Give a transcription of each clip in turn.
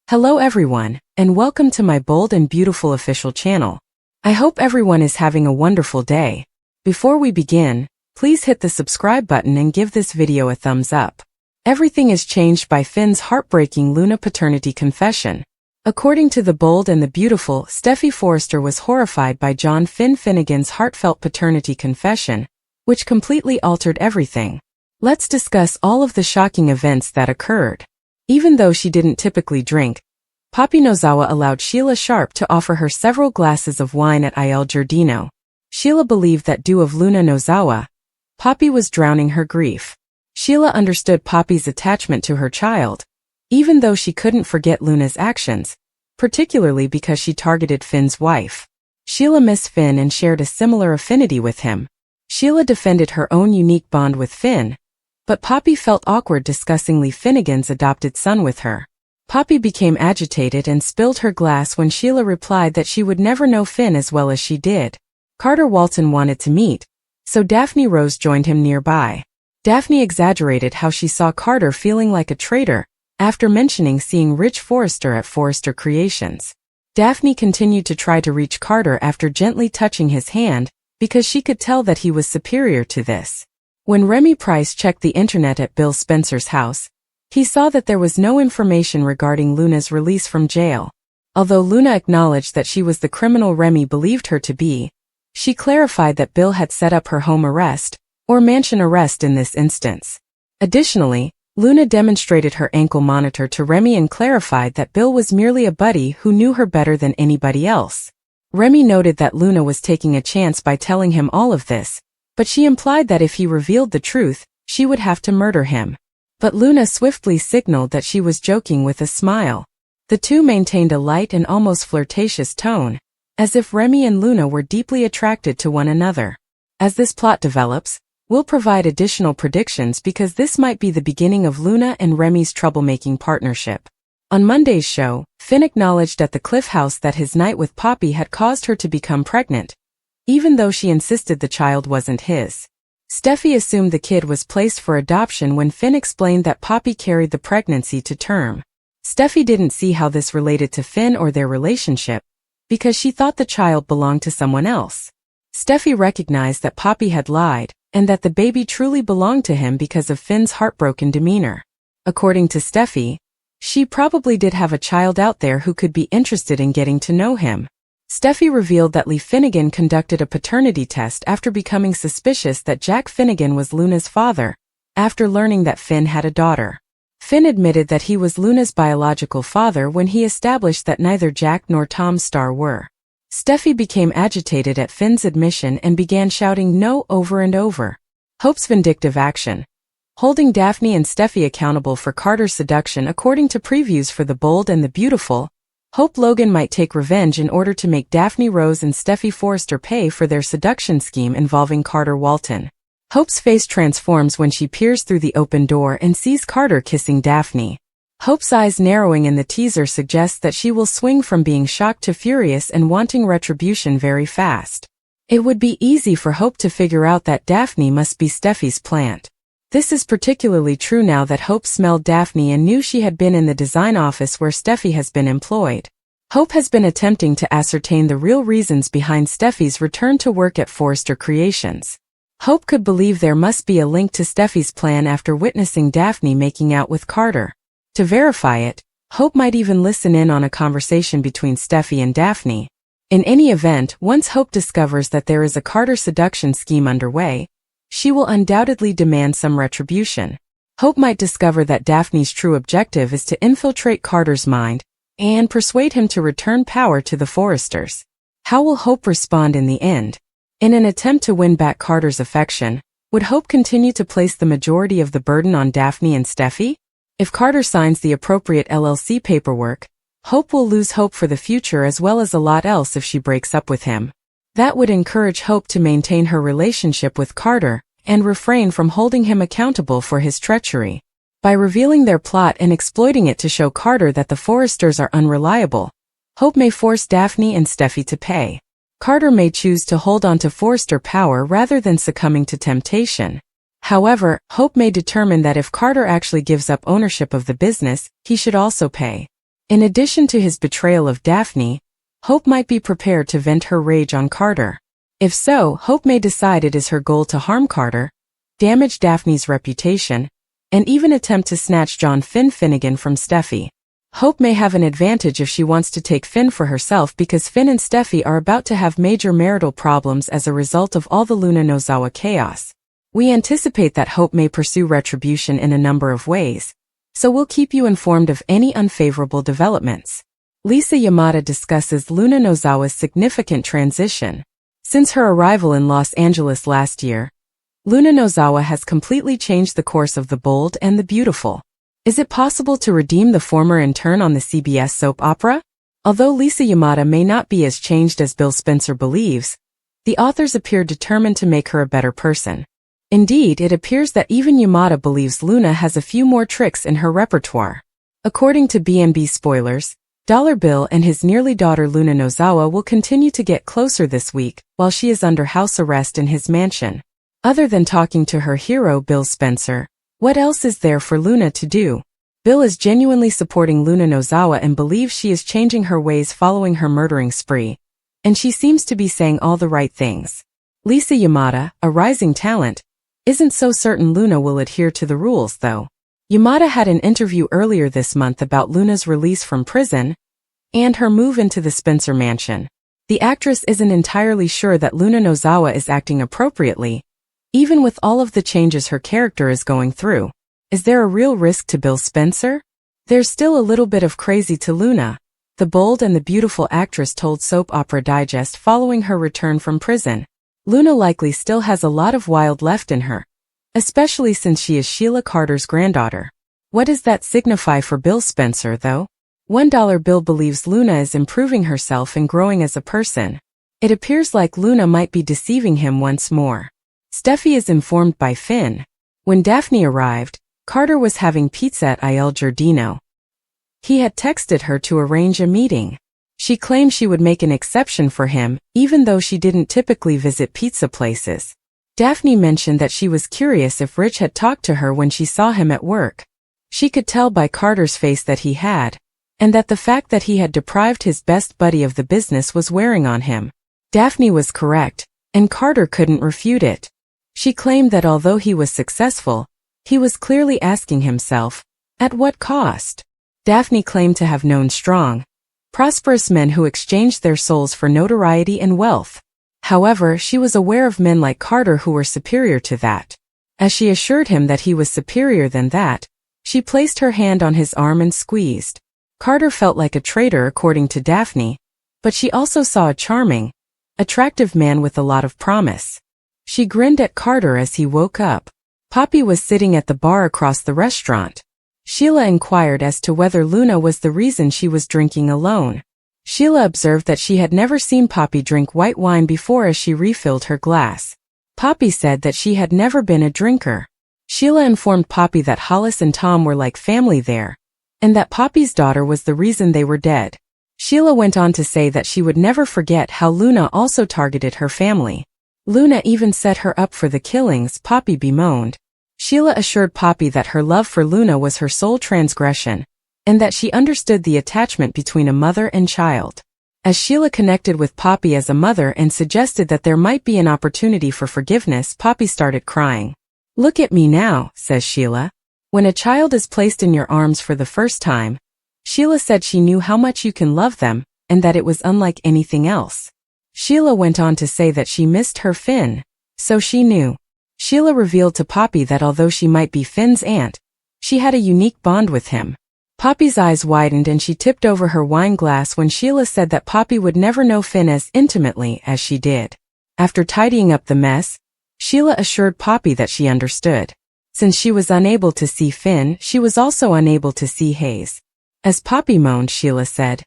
Hello everyone, and welcome to my bold and beautiful official channel. I hope everyone is having a wonderful day. Before we begin, please hit the subscribe button and give this video a thumbs up. Everything is changed by Finn's heartbreaking Luna paternity confession. According to the bold and the beautiful, Steffy Forrester was horrified by John Finn Finnegan's heartfelt paternity confession, which completely altered everything. Let's discuss all of the shocking events that occurred. Even though she didn't typically drink, Poppy Nozawa allowed Sheila Sharp to offer her several glasses of wine at Il Giardino. Sheila believed that due of Luna Nozawa, Poppy was drowning her grief. Sheila understood Poppy's attachment to her child, even though she couldn't forget Luna's actions, particularly because she targeted Finn's wife. Sheila missed Finn and shared a similar affinity with him. Sheila defended her own unique bond with Finn, but Poppy felt awkward discussing Lee Finnegan's adopted son with her. Poppy became agitated and spilled her glass when Sheila replied that she would never know Finn as well as she did. Carter Walton wanted to meet, so Daphne Rose joined him nearby. Daphne exaggerated how she saw Carter feeling like a traitor after mentioning seeing Rich Forrester at Forrester Creations. Daphne continued to try to reach Carter after gently touching his hand, because she could tell that he was superior to this. When Remy Price checked the internet at Bill Spencer's house, he saw that there was no information regarding Luna's release from jail. Although Luna acknowledged that she was the criminal Remy believed her to be, she clarified that Bill had set up her home arrest, or mansion arrest in this instance. Additionally, Luna demonstrated her ankle monitor to Remy and clarified that Bill was merely a buddy who knew her better than anybody else. Remy noted that Luna was taking a chance by telling him all of this, but she implied that if he revealed the truth, she would have to murder him. But Luna swiftly signaled that she was joking with a smile. The two maintained a light and almost flirtatious tone, as if Remy and Luna were deeply attracted to one another. As this plot develops, we'll provide additional predictions because this might be the beginning of Luna and Remy's troublemaking partnership. On Monday's show, Finn acknowledged at the Cliff House that his night with Poppy had caused her to become pregnant, even though she insisted the child wasn't his. Steffy assumed the kid was placed for adoption when Finn explained that Poppy carried the pregnancy to term. Steffy didn't see how this related to Finn or their relationship, because she thought the child belonged to someone else. Steffy recognized that Poppy had lied, and that the baby truly belonged to him because of Finn's heartbroken demeanor. According to Steffy, she probably did have a child out there who could be interested in getting to know him. Steffy revealed that Lee Finnegan conducted a paternity test after becoming suspicious that Jack Finnegan was Luna's father, after learning that Finn had a daughter. Finn admitted that he was Luna's biological father when he established that neither Jack nor Tom Starr were. Steffy became agitated at Finn's admission and began shouting no over and over. Hope's vindictive action. Holding Daphne and Steffy accountable for Carter's seduction. According to previews for The Bold and the Beautiful, Hope Logan might take revenge in order to make Daphne Rose and Steffy Forrester pay for their seduction scheme involving Carter Walton. Hope's face transforms when she peers through the open door and sees Carter kissing Daphne. Hope's eyes narrowing in the teaser suggests that she will swing from being shocked to furious and wanting retribution very fast. It would be easy for Hope to figure out that Daphne must be Steffy's plant. This is particularly true now that Hope smelled Daphne and knew she had been in the design office where Steffy has been employed. Hope has been attempting to ascertain the real reasons behind Steffy's return to work at Forrester Creations. Hope could believe there must be a link to Steffy's plan after witnessing Daphne making out with Carter. To verify it, Hope might even listen in on a conversation between Steffy and Daphne. In any event, once Hope discovers that there is a Carter seduction scheme underway, she will undoubtedly demand some retribution. Hope might discover that Daphne's true objective is to infiltrate Carter's mind and persuade him to return power to the Forresters. How will Hope respond in the end? In an attempt to win back Carter's affection, would Hope continue to place the majority of the burden on Daphne and Steffy? If Carter signs the appropriate LLC paperwork, Hope will lose hope for the future as well as a lot else if she breaks up with him. That would encourage Hope to maintain her relationship with Carter and refrain from holding him accountable for his treachery. By revealing their plot and exploiting it to show Carter that the Forresters are unreliable, Hope may force Daphne and Steffy to pay. Carter may choose to hold on to Forrester power rather than succumbing to temptation. However, Hope may determine that if Carter actually gives up ownership of the business, he should also pay. In addition to his betrayal of Daphne, Hope might be prepared to vent her rage on Carter. If so, Hope may decide it is her goal to harm Carter, damage Daphne's reputation, and even attempt to snatch John Finnegan from Steffy. Hope may have an advantage if she wants to take Finn for herself because Finn and Steffy are about to have major marital problems as a result of all the Luna Nozawa chaos. We anticipate that Hope may pursue retribution in a number of ways, so we'll keep you informed of any unfavorable developments. Lisa Yamada discusses Luna Nozawa's significant transition. Since her arrival in Los Angeles last year, Luna Nozawa has completely changed the course of The Bold and the Beautiful. Is it possible to redeem the former intern on the CBS soap opera? Although Lisa Yamada may not be as changed as Bill Spencer believes, the authors appear determined to make her a better person. Indeed, it appears that even Yamada believes Luna has a few more tricks in her repertoire. According to B&B Spoilers, Dollar Bill and his nearly daughter Luna Nozawa will continue to get closer this week while she is under house arrest in his mansion. Other than talking to her hero Bill Spencer, what else is there for Luna to do? Bill is genuinely supporting Luna Nozawa and believes she is changing her ways following her murdering spree, and she seems to be saying all the right things. Lisa Yamada, a rising talent, isn't so certain Luna will adhere to the rules though. Yamada had an interview earlier this month about Luna's release from prison and her move into the Spencer mansion. The actress isn't entirely sure that Luna Nozawa is acting appropriately, even with all of the changes her character is going through. Is there a real risk to Bill Spencer? There's still a little bit of crazy to Luna, the bold and the beautiful actress told Soap Opera Digest following her return from prison. Luna likely still has a lot of wild left in her, especially since she is Sheila Carter's granddaughter. What does that signify for Bill Spencer though? $1 Bill believes Luna is improving herself and growing as a person. It appears like Luna might be deceiving him once more. Steffy is informed by Finn. When Daphne arrived, Carter was having pizza at Il Giardino. He had texted her to arrange a meeting. She claimed she would make an exception for him, even though she didn't typically visit pizza places. Daphne mentioned that she was curious if Rich had talked to her when she saw him at work. She could tell by Carter's face that he had, and that the fact that he had deprived his best buddy of the business was wearing on him. Daphne was correct, and Carter couldn't refute it. She claimed that although he was successful, he was clearly asking himself, at what cost? Daphne claimed to have known strong, prosperous men who exchanged their souls for notoriety and wealth. However, she was aware of men like Carter who were superior to that. As she assured him that he was superior than that, she placed her hand on his arm and squeezed. Carter felt like a traitor according to Daphne, but she also saw a charming, attractive man with a lot of promise. She grinned at Carter as he woke up. Poppy was sitting at the bar across the restaurant. Sheila inquired as to whether Luna was the reason she was drinking alone. Sheila observed that she had never seen Poppy drink white wine before as she refilled her glass. Poppy said that she had never been a drinker. Sheila informed Poppy that Hollis and Tom were like family there, and that Poppy's daughter was the reason they were dead. Sheila went on to say that she would never forget how Luna also targeted her family. Luna even set her up for the killings, Poppy bemoaned. Sheila assured Poppy that her love for Luna was her sole transgression, and that she understood the attachment between a mother and child. As Sheila connected with Poppy as a mother and suggested that there might be an opportunity for forgiveness, Poppy started crying. "Look at me now," says Sheila. When a child is placed in your arms for the first time, Sheila said she knew how much you can love them, and that it was unlike anything else. Sheila went on to say that she missed her Finn, so she knew. Sheila revealed to Poppy that although she might be Finn's aunt, she had a unique bond with him. Poppy's eyes widened and she tipped over her wine glass when Sheila said that Poppy would never know Finn as intimately as she did. After tidying up the mess, Sheila assured Poppy that she understood. Since she was unable to see Finn, she was also unable to see Hayes. As Poppy moaned, Sheila said,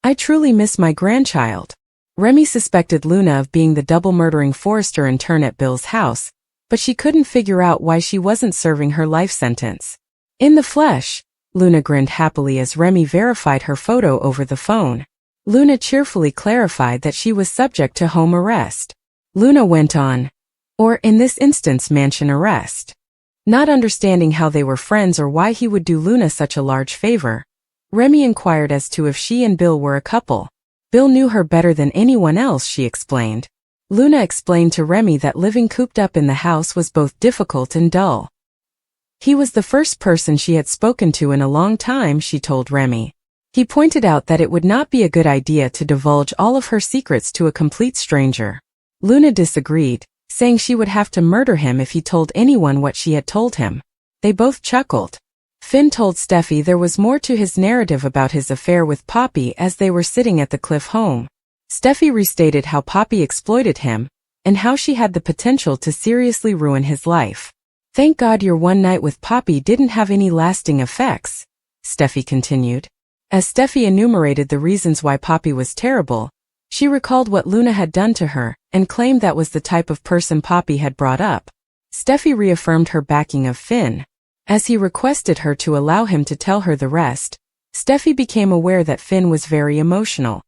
"I truly miss my grandchild." Remy suspected Luna of being the double-murdering Forrester intern at Bill's house, but she couldn't figure out why she wasn't serving her life sentence. "In the flesh," Luna grinned happily as Remy verified her photo over the phone. Luna cheerfully clarified that she was subject to home arrest. Luna went on, or in this instance mansion arrest. Not understanding how they were friends or why he would do Luna such a large favor, Remy inquired as to if she and Bill were a couple. Bill knew her better than anyone else, she explained. Luna explained to Remy that living cooped up in the house was both difficult and dull. He was the first person she had spoken to in a long time, she told Remy. He pointed out that it would not be a good idea to divulge all of her secrets to a complete stranger. Luna disagreed, saying she would have to murder him if he told anyone what she had told him. They both chuckled. Finn told Steffy there was more to his narrative about his affair with Poppy as they were sitting at the Cliff home. Steffy restated how Poppy exploited him, and how she had the potential to seriously ruin his life. "Thank God your one night with Poppy didn't have any lasting effects," Steffy continued. As Steffy enumerated the reasons why Poppy was terrible, she recalled what Luna had done to her, and claimed that was the type of person Poppy had brought up. Steffy reaffirmed her backing of Finn. As he requested her to allow him to tell her the rest, Steffy became aware that Finn was very emotional.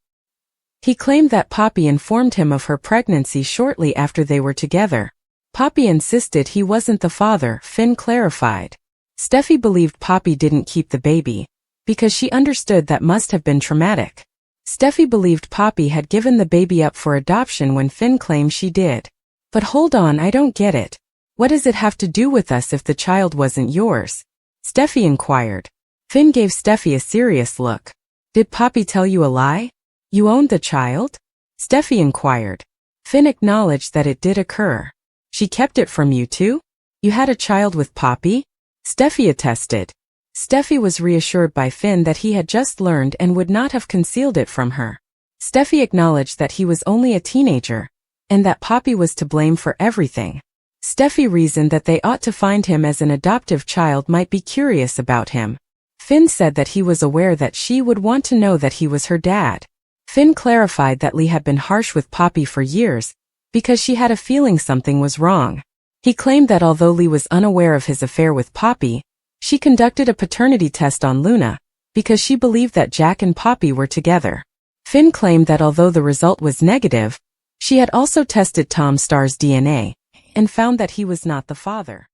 He claimed that Poppy informed him of her pregnancy shortly after they were together. Poppy insisted he wasn't the father, Finn clarified. Steffy believed Poppy didn't keep the baby, because she understood that must have been traumatic. Steffy believed Poppy had given the baby up for adoption when Finn claimed she did. "But hold on, I don't get it. What does it have to do with us if the child wasn't yours?" Steffy inquired. Finn gave Steffy a serious look. "Did Poppy tell you a lie? You owned the child?" Steffy inquired. Finn acknowledged that it did occur. "She kept it from you too? You had a child with Poppy?" Steffy attested. Steffy was reassured by Finn that he had just learned and would not have concealed it from her. Steffy acknowledged that he was only a teenager, and that Poppy was to blame for everything. Steffy reasoned that they ought to find him as an adoptive child might be curious about him. Finn said that he was aware that she would want to know that he was her dad. Finn clarified that Lee had been harsh with Poppy for years, because she had a feeling something was wrong. He claimed that although Lee was unaware of his affair with Poppy, she conducted a paternity test on Luna, because she believed that Jack and Poppy were together. Finn claimed that although the result was negative, she had also tested Tom Starr's DNA, and found that he was not the father.